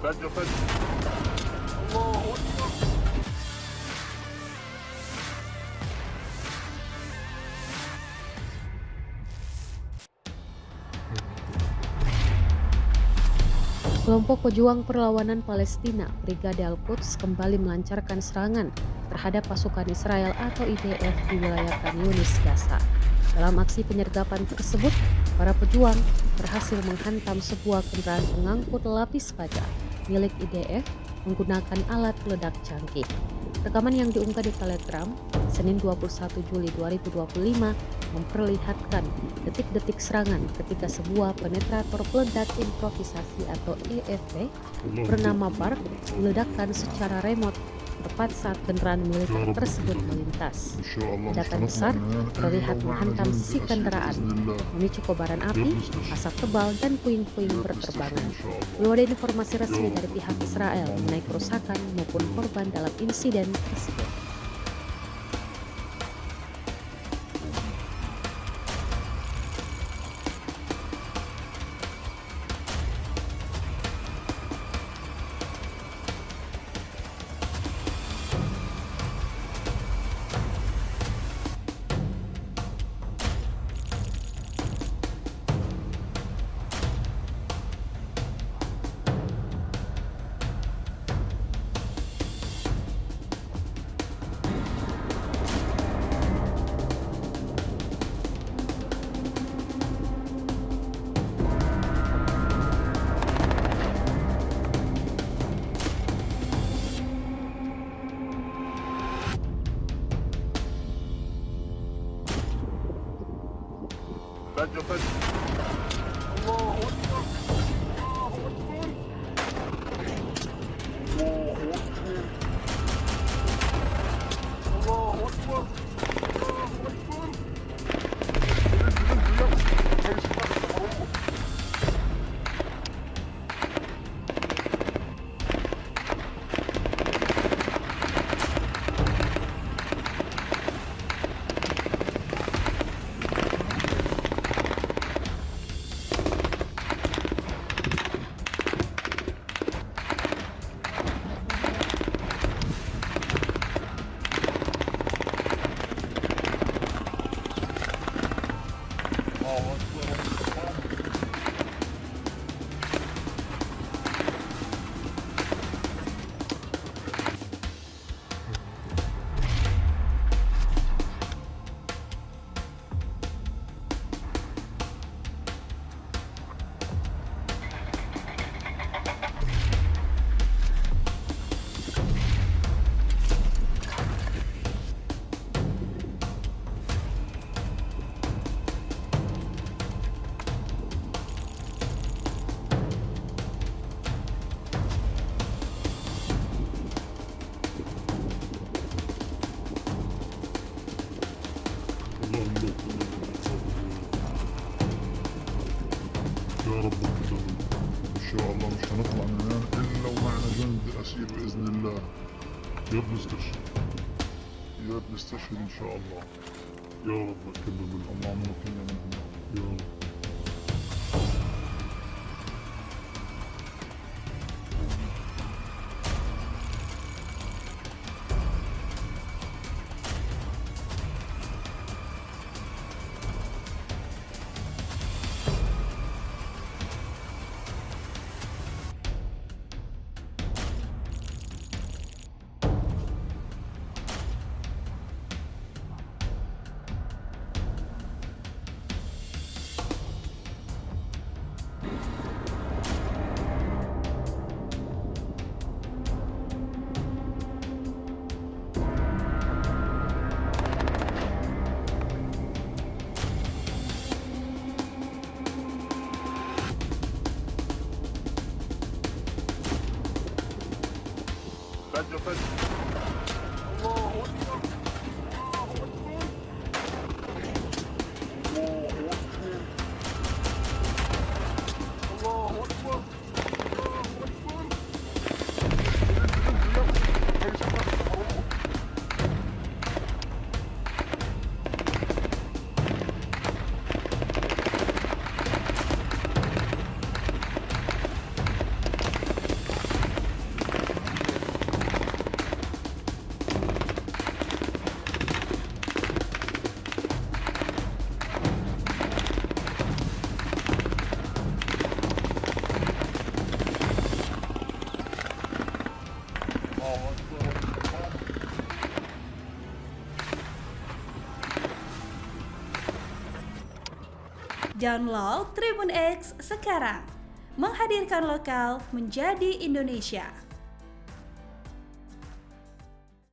فجأة الله أكبر. Kelompok pejuang perlawanan Palestina, Brigade Al-Quds, kembali melancarkan serangan terhadap pasukan Israel atau IDF di wilayah Khan Yunis, Gaza. Dalam aksi penyergapan tersebut, para pejuang berhasil menghantam sebuah kendaraan pengangkut lapis baja milik IDF menggunakan alat peledak canggih. Rekaman yang diunggah di Telegram Senin 21 Juli 2025 memperlihatkan detik-detik serangan ketika sebuah penetrator peledak improvisasi atau EFP bernama Bark diledakkan secara remote tepat saat kendaraan militer tersebut melintas. Ledakan besar terlihat menghantam sisi kendaraan, memicu kobaran api, asap tebal, dan puing-puing berterbangan. Belum ada informasi resmi dari pihak Israel mengenai kerusakan maupun korban dalam insiden tersebut. فجأة الله أكبر. الله أكبر. الله أكبر. الله أكبر. يا رب نقدر ان شاء الله. مش هنطلع من هنا الا ومعنا جند اسير باذن الله. يا بنستشهد يا بنستشهد ان شاء الله. يا رب نكمل من اللهم نكمل منهم يا رب. فجأة الله أكبر. الله أكبر. الله أكبر. الله أكبر. Download Tribun X sekarang. Menghadirkan lokal menjadi Indonesia.